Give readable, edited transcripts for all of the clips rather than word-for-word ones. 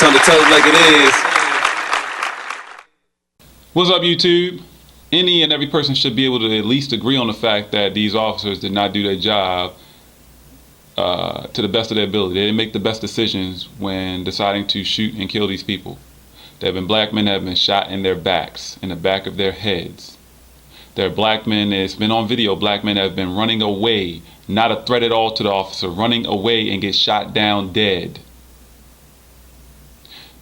Time to tell it like it is. What's up, YouTube? Any and every person should be able to at least agree on the fact that these officers did not do their job to the best of their ability. They didn't make the best decisions when deciding to shoot and kill these people. There have been black men that have been shot in their backs, in the back of their heads. There are black men, it's been on video, black men that have been running away, not a threat at all to the officer, running away and get shot down dead.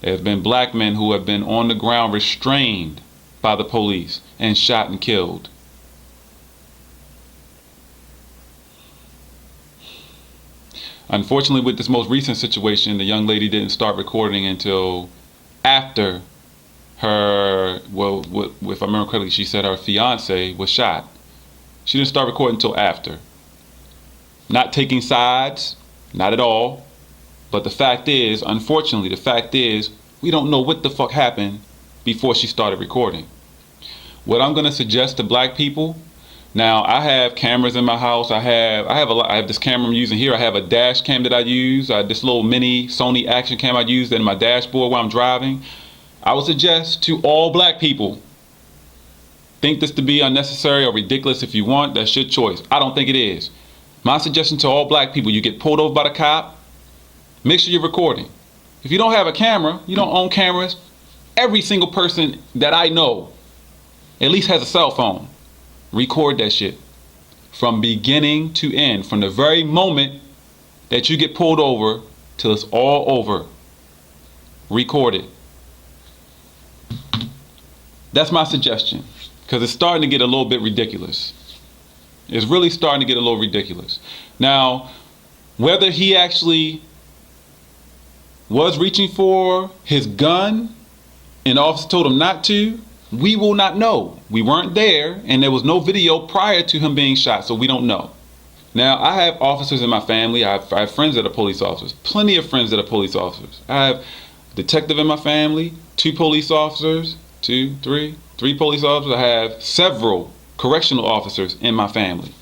There have been black men who have been on the ground restrained by the police and shot and killed. Unfortunately, with this most recent situation, the young lady didn't start recording until after her, well, if I remember correctly, she said her fiance was shot. She didn't start recording until after. Not taking sides, not at all. But the fact is, unfortunately, the fact is, we don't know what the fuck happened before she started recording. What I'm gonna suggest to black people, now I have cameras in my house. I have this camera I'm using here. I have a dash cam that I use, this little mini Sony action cam I use in my dashboard while I'm driving. I would suggest to all black people, think this to be unnecessary or ridiculous if you want, that's your choice. I don't think it is. My suggestion to all black people, you get pulled over by the cop, make sure you're recording. If you don't have a camera, you don't own cameras, every single person that I know at least has a cell phone. Record that shit from beginning to end, from the very moment that you get pulled over till it's all over. Record it. That's my suggestion, because it's starting to get a little bit ridiculous. It's really starting to get a little ridiculous. Now, whether he actually was reaching for his gun and the officer told him not to, we will not know. We weren't there, and there was no video prior to him being shot, so we don't know. Now, I have officers in my family. I have friends that are police officers, plenty of friends that are police officers. I have a detective in my family, 2 police officers, 3 police officers. I have several correctional officers in my family.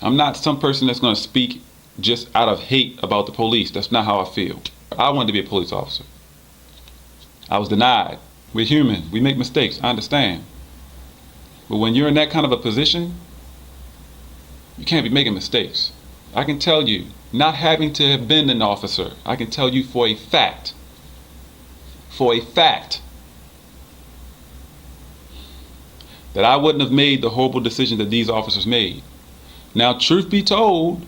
I'm not some person that's going to speak just out of hate about the police. That's not how I feel. I wanted to be a police officer. I was denied. We're human. We make mistakes. I understand. But when you're in that kind of a position, you can't be making mistakes. I can tell you, not having to have been an officer, I can tell you for a fact, that I wouldn't have made the horrible decision that these officers made. Now, truth be told,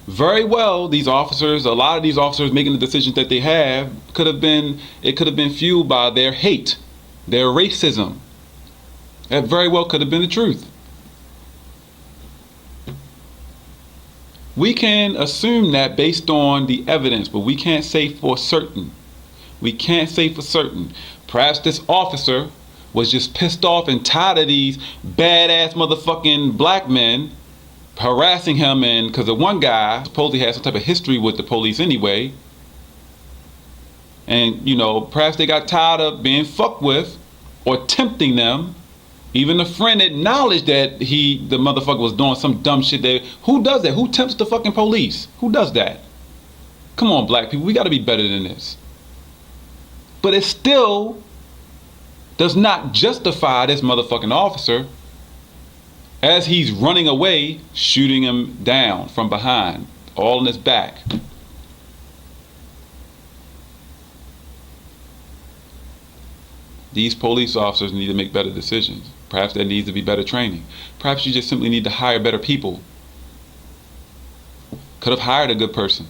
very well, these officers, a lot of these officers making the decisions that they have, it could have been fueled by their hate, their racism. That very well could have been the truth. We can assume that based on the evidence, but we can't say for certain. We can't say for certain. Perhaps this officer was just pissed off and tired of these badass motherfucking black men harassing him, and because the one guy supposedly had some type of history with the police anyway, and you know, perhaps they got tired of being fucked with or tempting them. Even the friend acknowledged that the motherfucker was doing some dumb shit. Who does that? Who tempts the fucking police? Who does that? Come on, black people, we got to be better than this. But it still does not justify this motherfucking officer, as he's running away, shooting him down from behind, all in his back. These police officers need to make better decisions. Perhaps there needs to be better training. Perhaps you just simply need to hire better people. Could have hired a good person.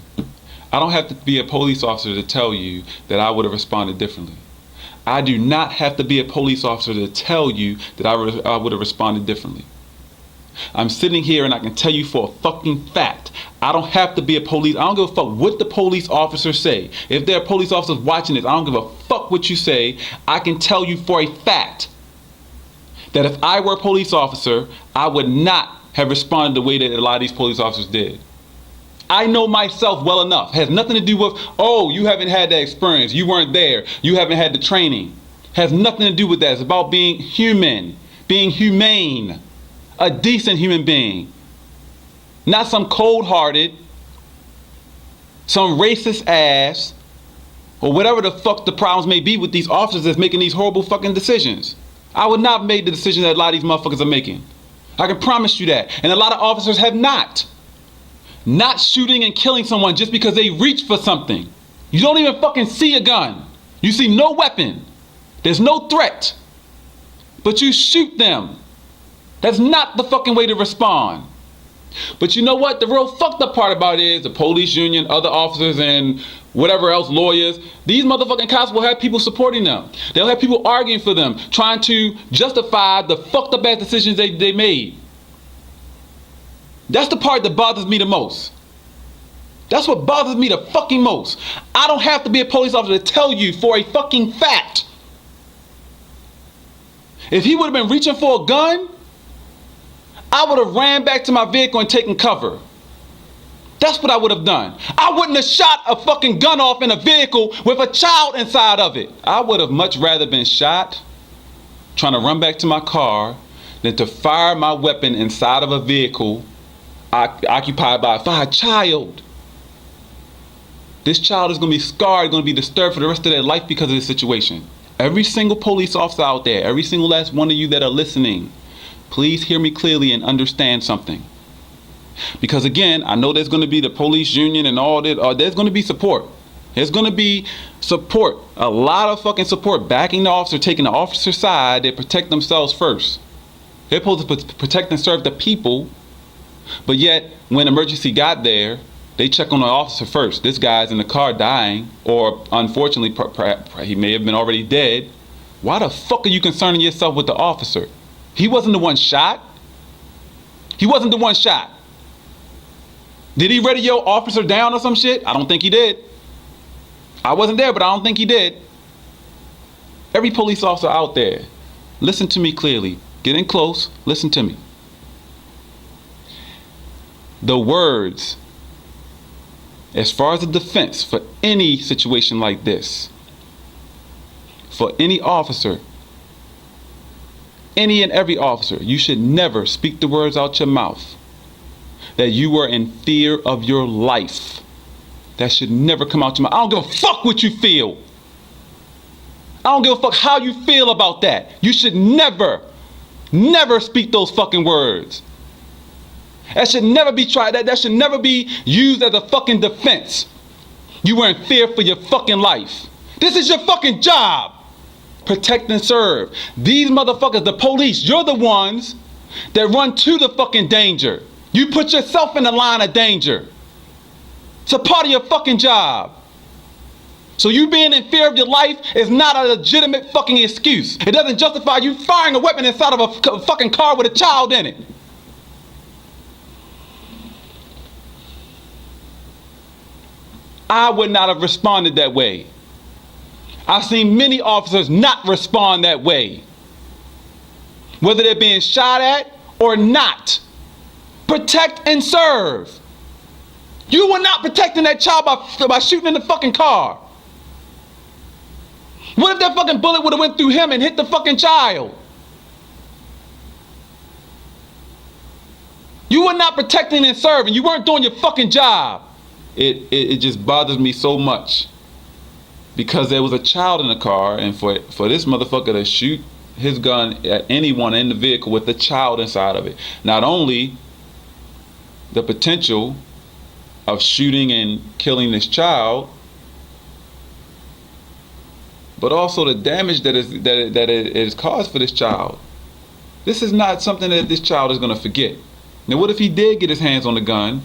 I don't have to be a police officer to tell you that I would have responded differently. I do not have to be a police officer to tell you that I would have responded differently. I'm sitting here and I can tell you for a fucking fact, I don't have to be a police. I don't give a fuck what the police officers say. If there are police officers watching this, I don't give a fuck what you say. I can tell you for a fact that if I were a police officer, I would not have responded the way that a lot of these police officers did. I know myself well enough. It has nothing to do with, oh, you haven't had that experience. You weren't there. You haven't had the training. It has nothing to do with that. It's about being human, being humane, a decent human being. Not some cold-hearted, some racist ass, or whatever the fuck the problems may be with these officers that's making these horrible fucking decisions. I would not have made the decision that a lot of these motherfuckers are making. I can promise you that. And a lot of officers have not. Not shooting and killing someone just because they reach for something. You don't even fucking see a gun. You see no weapon. There's no threat. But you shoot them. That's not the fucking way to respond. But you know what? The real fucked up part about it is the police union, other officers, and whatever else, lawyers, these motherfucking cops will have people supporting them. They'll have people arguing for them, trying to justify the fucked up ass decisions they made. That's the part that bothers me the most. That's what bothers me the fucking most. I don't have to be a police officer to tell you for a fucking fact. If he would have been reaching for a gun, I would have ran back to my vehicle and taken cover. That's what I would have done. I wouldn't have shot a fucking gun off in a vehicle with a child inside of it. I would have much rather been shot trying to run back to my car than to fire my weapon inside of a vehicle occupied by a child. This child is going to be scarred, going to be disturbed for the rest of their life because of this situation. Every single police officer out there, every single last one of you that are listening, please hear me clearly and understand something. Because again, I know there's going to be the police union and all that. There's going to be support. There's going to be support. A lot of fucking support backing the officer, taking the officer's side. They protect themselves first. They're supposed to protect and serve the people. But yet, when emergency got there, they check on the officer first. This guy's in the car dying, or unfortunately, he may have been already dead. Why the fuck are you concerning yourself with the officer? He wasn't the one shot. He wasn't the one shot. Did he radio officer down or some shit? I don't think he did. I wasn't there, but I don't think he did. Every police officer out there, listen to me clearly. Get in close, listen to me. The words, as far as the defense for any situation like this, for any officer, any and every officer, you should never speak the words out your mouth that you were in fear of your life. That should never come out your mouth. I don't give a fuck what you feel. I don't give a fuck how you feel about that. You should never speak those fucking words. That should never be tried. That should never be used as a fucking defense. You were in fear for your fucking life. This is your fucking job. Protect and serve. These motherfuckers, the police, you're the ones that run to the fucking danger. You put yourself in the line of danger. It's a part of your fucking job. So you being in fear of your life is not a legitimate fucking excuse. It doesn't justify you firing a weapon inside of a fucking car with a child in it. I would not have responded that way. I've seen many officers not respond that way. Whether they're being shot at or not. Protect and serve. You were not protecting that child by shooting in the fucking car. What if that fucking bullet would have went through him and hit the fucking child? You were not protecting and serving. You weren't doing your fucking job. It just bothers me so much. Because there was a child in the car, and for this motherfucker to shoot his gun at anyone in the vehicle with a child inside of it. Not only the potential of shooting and killing this child, but also the damage that it is caused for this child. This is not something that this child is going to forget. Now, what if he did get his hands on the gun?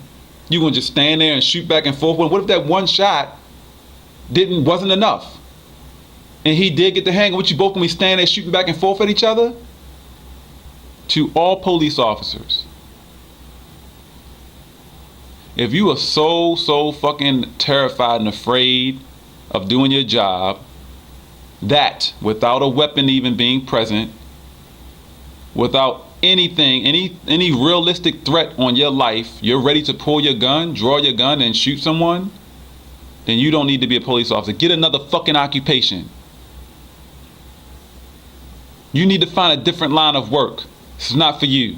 You going to just stand there and shoot back and forth? What if that one shot wasn't enough? And he did get the hang of what you both going to be standing there shooting back and forth at each other? To all police officers, if you are so fucking terrified and afraid of doing your job, that without a weapon even being present, without anything, any realistic threat on your life, you're ready to pull your gun, draw your gun and shoot someone, then you don't need to be a police officer. Get another fucking occupation. You need to find a different line of work. This is not for you.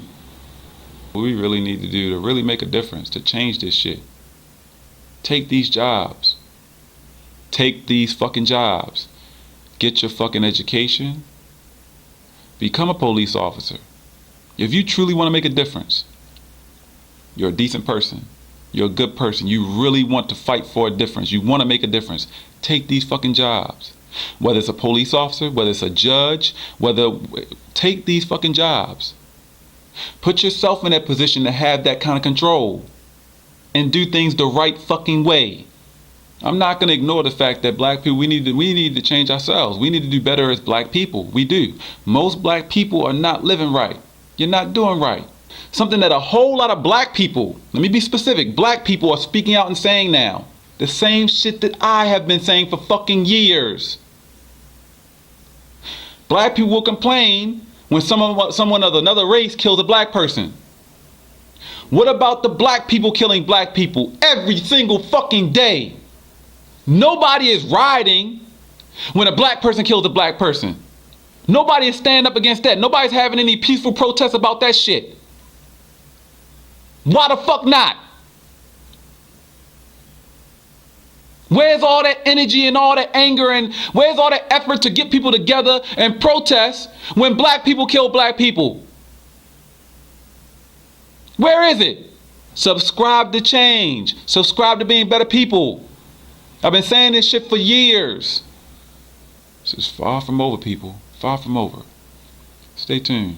What we really need to do to really make a difference, to change this shit, Take these jobs. Take these fucking jobs. Get your fucking education. Become a police officer. If you truly want to make a difference, you're a decent person. You're a good person. You really want to fight for a difference. You want to make a difference. Take these fucking jobs. Whether it's a police officer, whether it's a judge, take these fucking jobs. Put yourself in that position to have that kind of control and do things the right fucking way. I'm not going to ignore the fact that black people, we need to change ourselves. We need to do better as black people. We do. Most black people are not living right. You're not doing right. Something that a whole lot of black people, let me be specific, black people are speaking out and saying now. The same shit that I have been saying for fucking years. Black people will complain when someone of another race kills a black person. What about the black people killing black people every single fucking day? Nobody is rioting when a black person kills a black person. Nobody is standing up against that. Nobody's having any peaceful protests about that shit. Why the fuck not? Where's all that energy and all that anger and where's all that effort to get people together and protest when black people kill black people? Where is it? Subscribe to change. Subscribe to being better people. I've been saying this shit for years. This is far from over, people. Far from over. Stay tuned.